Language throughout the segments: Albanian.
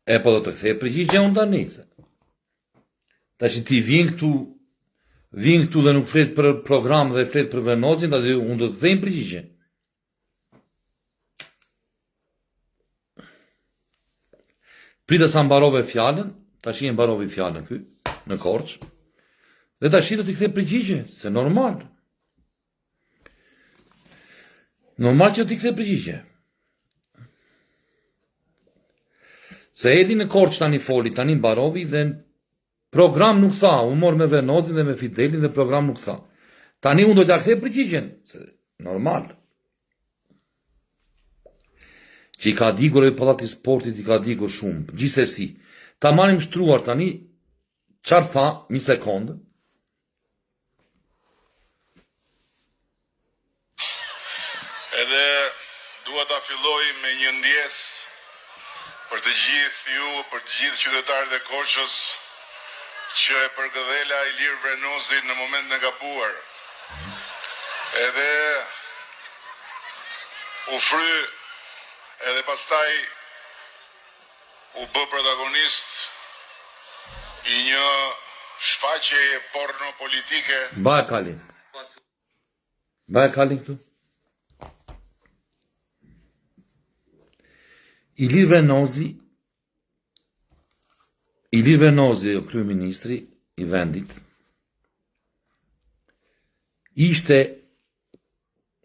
E po do të kthej përgjigje unë tani. Tash ti vjen këtu dhe nuk flet për program dhe flet për Venozin, atë unë do të kthej përgjigje. Prita sa mbarove fjalën, tash e mbarove fjalën ky në Korç. Dhe tash do t'i kthej përgjigje, se normal. Normal që t'i kthej përgjigje. Se edi në Korç tani foli, tani mbarovi dhe program nuk tha, unë mor me Venozin dhe me Fidelin dhe program nuk tha. Tani unë do t'ja kthej përgjigjen, se normal. Që i ka digur e Pallati i Sportit i ka digur shumë, gjithsesi. Ta marrim shtruar tani, çfarë tha, një sekondë. Edhe dua ta filloj me një ndjesë për të gjithë ju, për të gjithë qytetarët e Korçës që e përgëdhela Ilir Venozin në moment në gabuar. Edhe u fry edhe pastaj u bë protagonist i një shfaqjeje porno politike. Baja kalin këtu. Ilir Venozi, kryeministri i vendit, ishte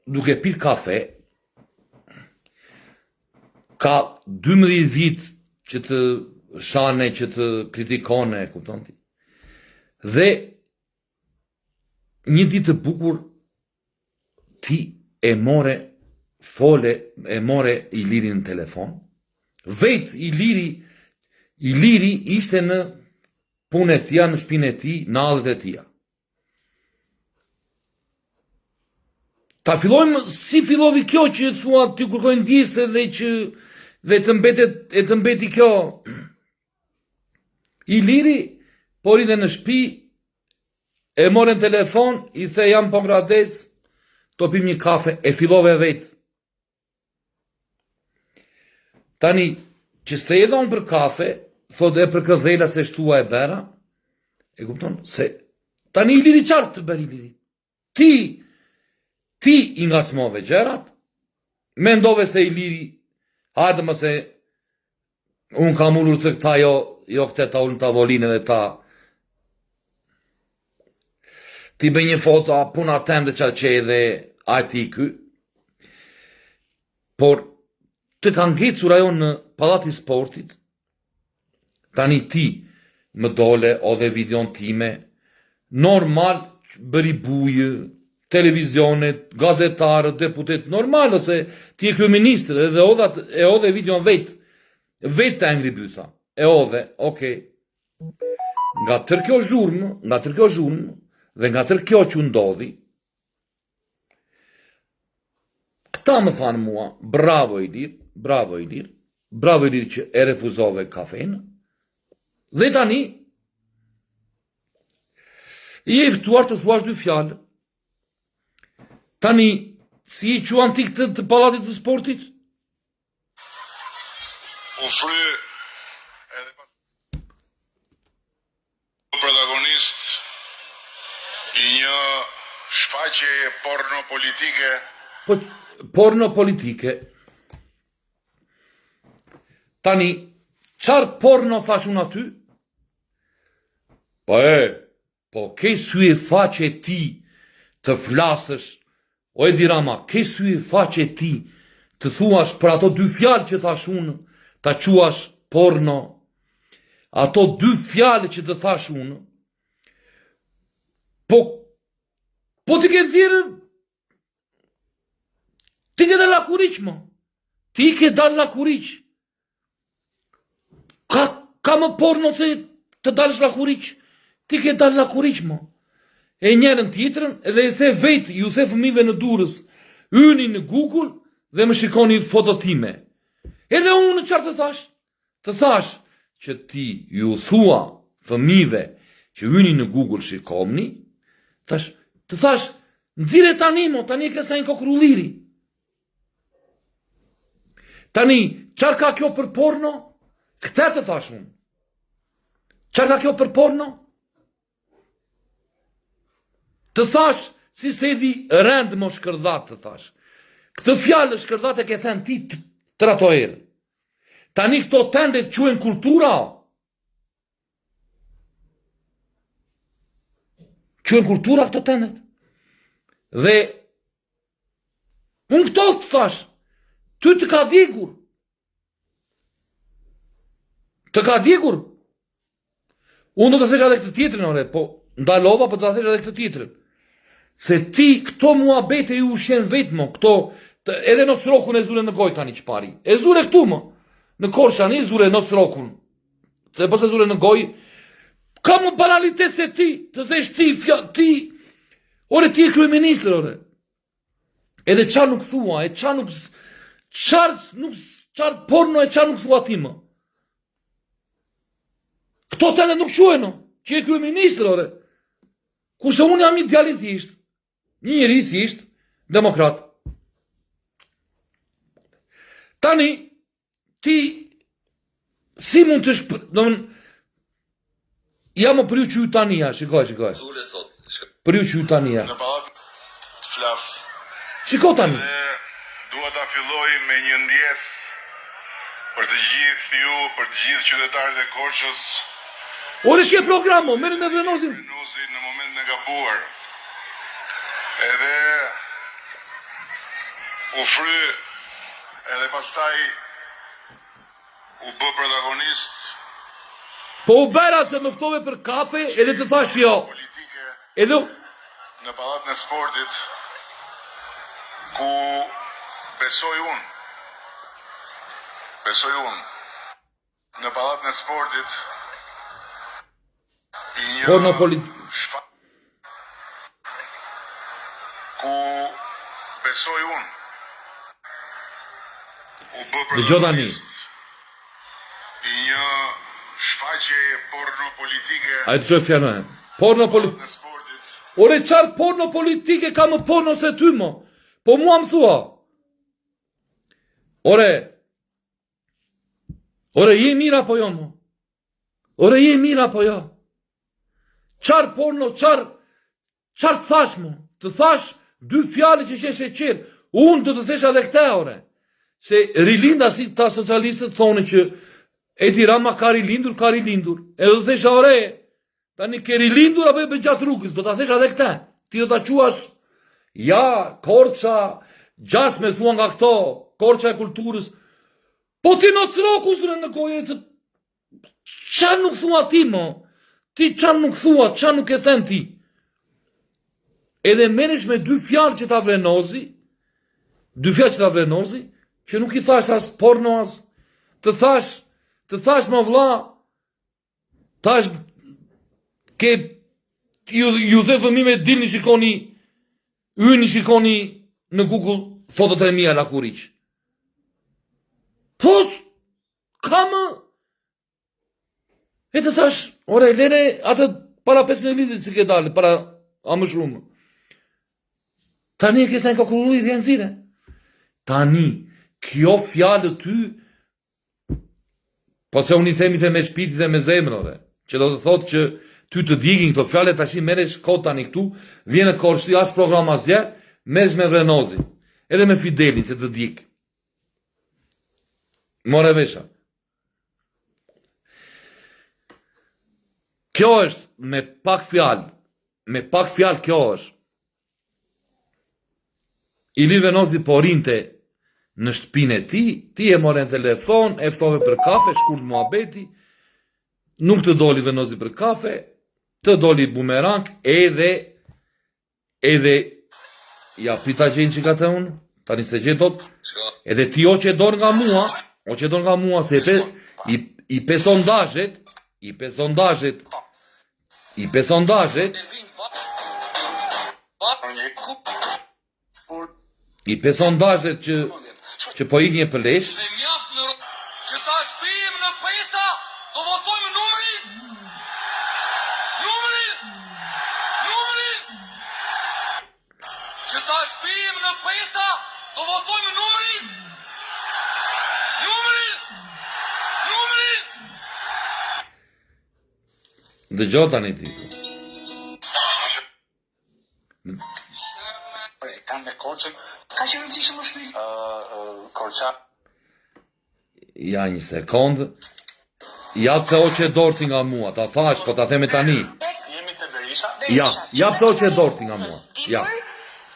duke pir kafe, ka 12 vit që të shane, që të kritikone, kupton ti. Dhe një ditë të bukur ti e more Ilirin në telefon. Vet Iliri ishte në punë e tia, në shpinë e ti, në adhët e tia. Ta fillojmë si fillovi kjo që thua ty kërkojnë ndjesë dhe të mbeti kjo. Iliri, por ide në shpi, e more në telefon, i the jam po Gradec, to pim një kafe, e fillove vetë. Tani, që s'te edhon për kafe, thot e për këdhela se shtua e bera, e kupton, se tani Iliri qartë të beri Iliri. Ti i ngacmove gjerat, mendove se Iliri, hajde më se unë kam ullur të këta jo këte ta ullur në tavolinë dhe ta ti bëj një foto a puna tem dhe qarqe dhe ajti i ky, por të kanë ngecur ajo në Pallati i Sportit, tani ti më dole o dhe videon time, normal bëri bujë, televizionet, gazetarët, deputet, normal, ose ti e kryeministër, e odhe videon vetë të ngri bytha, e odhe, okej. Nga tër kjo zhurmë, dhe nga tër kjo që ndodhi, këta më thanë mua, bravo Ilir që e refuzove kafenë, dhe tani, i e ftuar të thuash dy fjalë. Tani, si i quan ti këtë të Pallatit të Sportit? U fry edhe pas protagonist i një shfaqjeje porno politike. Porno politike. Tani, qarë porno thash unë aty? Po ke sy e faqe ti të flasësh, o e dirama, ke sy e faqe ti të thuash për ato dy fjalë që thash unë, ta quash porno, ato dy fjalë që të thash unë, po ti ke dzirë, ti ke dalë lakuriq, mo. Ti ke dalë lakuriq. Ka më porno se të dalësh lakuriq. Ti ke dalë lakuriq, mo. E njerën tjetrën, edhe i the vetë, ju the fëmijëve në Durrës, hyni në Google dhe më shikoni foto time. Edhe unë çfarë të thash? Të thash që ti ju thua fëmijëve që hyni në Google shikomni, të thash, nxire tani, mo, tani e ke sa një kokrulliri. Tani, qarë ka kjo për porno? Këte të thash unë. Çfarë ka kjo për porno? Të thash, si se di rend mo shkërdhat të thash. Këtë fjallë shkërdhat e ke thënë ti të rato herë. Tani këto tendet quen kultura. Quen kultura këto tendet. Dhe unë këto të thash, ty të ka digur. Të ka digur. Unë do të thesha dhe këtë tjetrin, ore, po ndalova, po do të thesha dhe këtë tjetrin. Se ti këto muabete ju shen vetëmo, këto, edhe në cërokun e zure në goj tani që pari. E zure këtu më, në Korshani, zure në cërokun. Se pëse zure në goj, ka më banalitet se ti, të zesh ti, ore ti e kryeministër, ore. Edhe qa nuk thua, e qa nuk, qarë porno e qa nuk thua ti më. Këto të edhe nuk shueno, që e kryeministër, ore. Kurse unë jam idealisht, një njëri thjesht, demokrat. Tani, ti, si mund të jam për ju që ju tania, shikoj. Për ju që ju tania. Në pallat të flas. Shiko tani. Dua ta filloj me një ndjesë për të gjithë ju, për të gjithë qytetarët e Korçës. Ore që e programo, meri me Vrenozin. Vrenozin në moment në gabuar. Edhe u fry, edhe pastaj u bë protagonist. Po u berat se mëftove për kafe, edhe të thash jo. Politike. Edhe Në pallatën e sportit, ku besoj unë. Në pallatën e sportit, i një porno politik. Ku besoj unë. U bë Dëgjoj tani. I një shfaqje porno politike. A e të gjoj fjernojnë. Porno politike. Në sportit. Ore qarë porno politike ka më porno se ty mo. Po mua më thua. Ore je mira po jo mo. Ore je mira po jo. Qarë porno, qarë të thash mo. Të thash dy fjali që qeshe qenë. Unë të thesha dhe këte, ore. Se rilinda si ta socialistët thonë që Edi Rama ka rilindur. E do të thesha, ore, tani ke rilindur apo e bëgjatë rrugës. Do të thesha dhe këte. Ti do të quash, ja, Korça, gjas me thua nga këto, Korça e kulturës. Po ti në cëroku zure në koje të... Qa nuk thua ti, mo? Ti qa nuk thua, qa nuk e thënë ti? Edhe menesh me dy fjalë që ta vrenozi, që nuk i thash as porno as, të thash më vlla, thash ke ju dhe fëmime dilni shikoni në Google fotot e mia la kuriq. Po, ka më? E të thash, ore, lene atë para 15 vitit që ke dalë, para a më shumë. Tani e kësa në kakullu i rjenzire. Tani, kjo fjallë ty, po që unë i themi dhe me shpiti dhe me zemrë, që do të thotë që ty të digin këto fjallë, të ashtë i meresh kot tani këtu, vjene Korçë, as program as dje, meresh me Vrenozin, edhe me Fidelin, që të dig. More vesha. Kjo është, me pak fjallë kjo është. Ilir Venozi po rinte në shtëpinë e ti e more në telefon, e ftove për kafe, shkurt muhabeti, nuk të doli Venozi për kafe, të doli bumerang, edhe, ja pita gjenë që ka të unë, tani se gjenë dot, edhe ti o që dorë nga mua, se i pe sondazhet, që po iknje për lesh. Se mjaft në që ta shpijim në pesa, do votojmë numërin. Që ta shpijim në pesa, do votojmë numërin. Dëgjoj tani ti. Kam me Korçën. Ka që rëndësishëm është shpil? Korça. Ja një sekond. Ja pse hoqe dorti nga mua, ta thash, po ta theme tani. Jemi te Berisha. Ja pse hoqe dorti nga mua. Ja.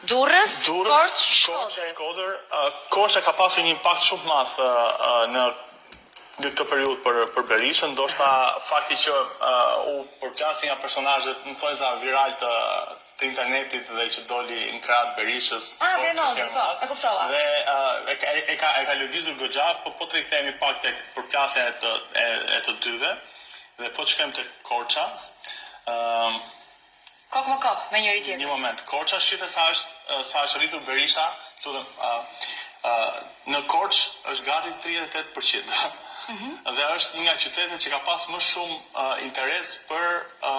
Durrës, Korç, Shkodër. Korça ka pasur një impakt shumë të madh në këtë periudhë për Berishën, ndoshta fakti që u përplasi nga personazhet në thonjza viral të internetit dhe që doli në krahët Berishës. Vrenozi, po, e kuptova. Dhe e ka lëvizur goxha, po të rikthehemi pak tek përplasja e të dyve dhe po të shkojmë tek Korça. Kok më kop, me njëri tjetër. Një moment, Korça shife sa është rritur Berisha, në Korç është gati 38%. Dhe është një nga qytetet që ka pas më shumë interes për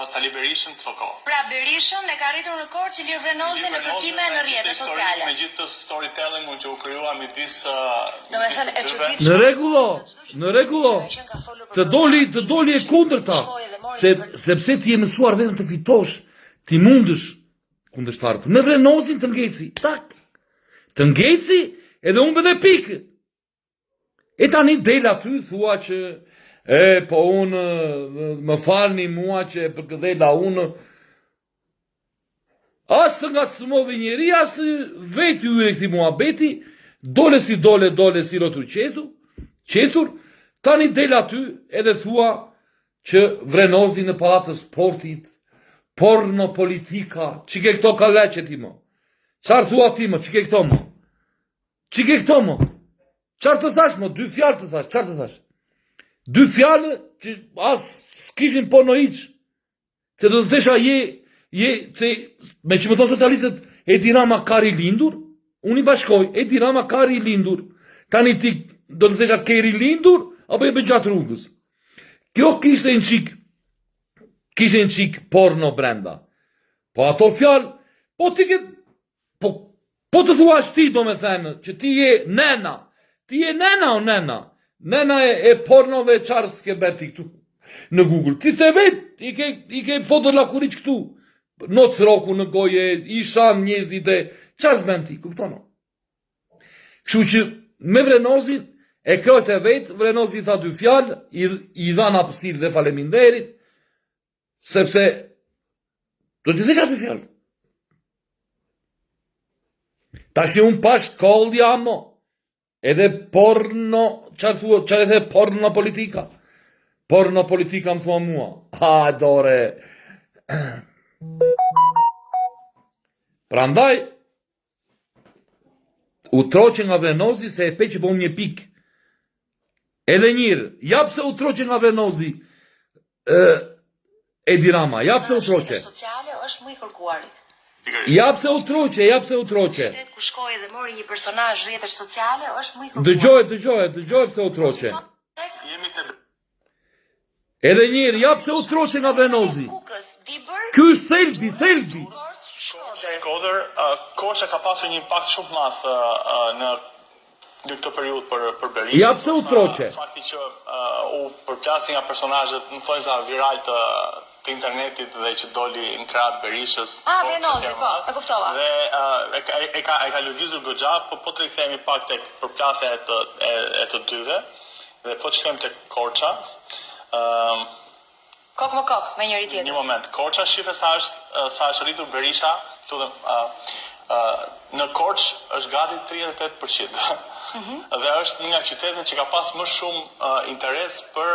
Sali Berishën këto kohë. Pra Berishën e ka rritur në Korç Ilir Vrenozi në kërkime në rrjetet sociale. Me gjithë të storytelling që u krijua midis Domethënë e çuditshme. Në rregullo. Të doli e kundërta. Sepse ti je mësuar vetëm të fitosh, ti mundësh kundërshtarët. Me Vrenozin të ngeci, tak. Të ngeci edhe humbe dhe pikë. E tani del aty, thua që po unë, më falni mua që për këdhela unë, as të nga të smovi njeri, as të veti ujre këti muhabeti, dole si rotur qethur, tani del aty edhe thua që Vrenozi në pallatë të sportit, porno politika, që ke këto ka leqe ti mo? Qarë thua ti mo, që ke këto mo? Që ke këto mo? Qarë të thash mo, 2 fjalë të thash, qarë të thash? 2 fjalë që as s'kishin po në iq, se do të thesha se me që më thonë socialistët, Edi Rama kari lindur, unë i bashkoj, Edi Rama kari lindur, tani ti do të thesha keri lindur, apo e bëgjatë rrugës. Kjo kishte në qik porno brenda. Po ato fjalë, po të thua shti do me thënë, që ti je nena, ti je nena o nena, nena e pornove qarë s'ke berti këtu, në Google. Ti se vet, i ke foto lakuriq këtu, në të roku në goje, i shan njëzit e, qarë s'ben ti, kuptono. Kështu që me Vrenozin, e krojt e vetë, Vrenozi tha 2 fjalë, i dha në apësirë dhe faleminderit, sepse do t'i thesha 2 fjalë. Ta që unë pash kollja mo, edhe porno, qarë e the porno politika? Porno politika më thua mua. Ha, dore. Prandaj, u troqe nga Vrenozi se e pe që po një pikë. Edhe njërë, ja pse u troqe nga Vrenozi Edi Rama, ja pse u troqe. Sociale është më i kërkuari. Ja pse u troqe. Ku shkoi dhe mori një personazh rrjetesh sociale është më i kërkuar. Dëgjoj pse u troqe. Edhe njërë, ja pse u troqe nga Vrenozi. Ky është thelbi. Shkodër, Korça ka pasur një impakt shumë të madh në këtë periudhë për Berishën. Ja pse u troqe. Fakti që u përplasi nga personazhet në thonjza viral të internetit dhe që doli në krahët Berishës. Vrenozi, po, e kuptova. Dhe e ka lëvizur goxha, po të rikthehemi pak tek përplasja e të dyve dhe po të shkojmë tek Korça. Kok më kok, me njëri tjetër. Një moment, Korça shife sa është rritur Berisha, në Korç është gati 38%. Dhe është një nga qytetet që ka pas më shumë interes për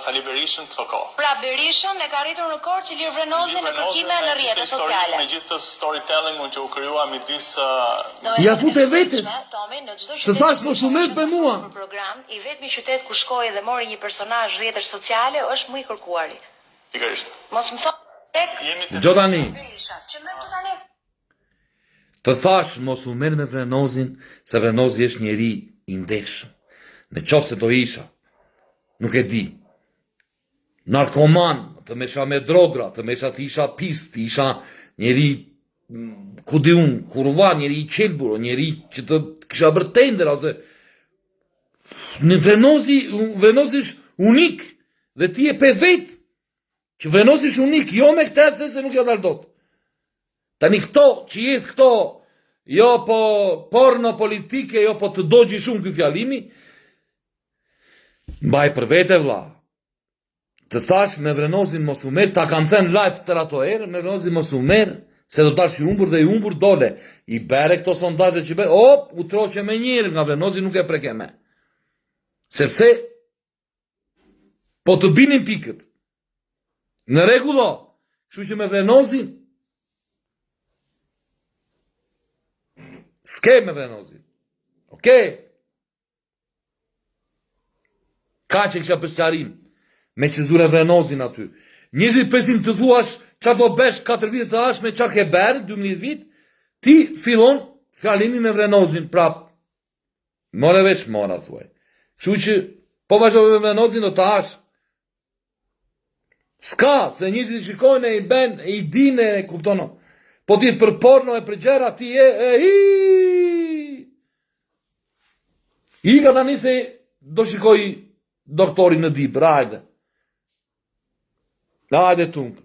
Sali Berishën këto kohë. Pra Berishën e ka rritur në Korç Ilir Vrenozi në kërkime në rrjetet sociale. Me gjithë të storytelling që u krijua midis Ja fute vetes. Të thash mos u merr me mua. Për program, i vetmi qytet ku shkoi dhe mori një personazh rrjetesh sociale është më i kërkuari. Pikërisht. Mos më thonë Gjodani. Berisha, që më këtu tani. Të thash mos u merr me Vrenozin, se Vrenozi është njeri i ndeshëm. Në qoftë se do isha, nuk e di, narkoman, të mesha me drogra, të mesha të isha pist, të isha njeri, ku di unë, kurva, njeri i qelbur, njeri që të kisha bërë tender, ose në Vrenozi është unik, dhe ti e pe vetë, Që venosish unik, jo me këtë dhe se nuk ja dal dot. Tani këto, që jetë këto, jo po porno politike, jo po të dogji shumë ky fjalimi, mbaj për vete vlla. Të thash me Vrenozin mos u merr, ta kam thënë live tër ato herë, me Vrenozin mos u merr, se do tash i humbur dhe i humbur dole. I bere këto sondazhe që bere, u troqe me njëri nga Vrenozin nuk e preke me. Sepse, po të binin pikët. Në rregullo, kështu që me Vrenozin, s'ke me Vrenozin. Okej? Ka që kisha për sqarim, me që zure Vrenozin aty. 25 të thuash, qa do besh 4 vite të ashme, qa ke berë, 12 vit, ti fillon fjalimi me Vrenozin, prap. More veç mora, thuaj. Kështu që, po vazhdo me Vrenozin, do të ash. Ska, se njëzit i shikojnë e i ben, e i dine, e kuptono. Po ti për porno e për gjera, ti I ka tani se do shikoj doktorin në dip, rajde. Hajde tunk.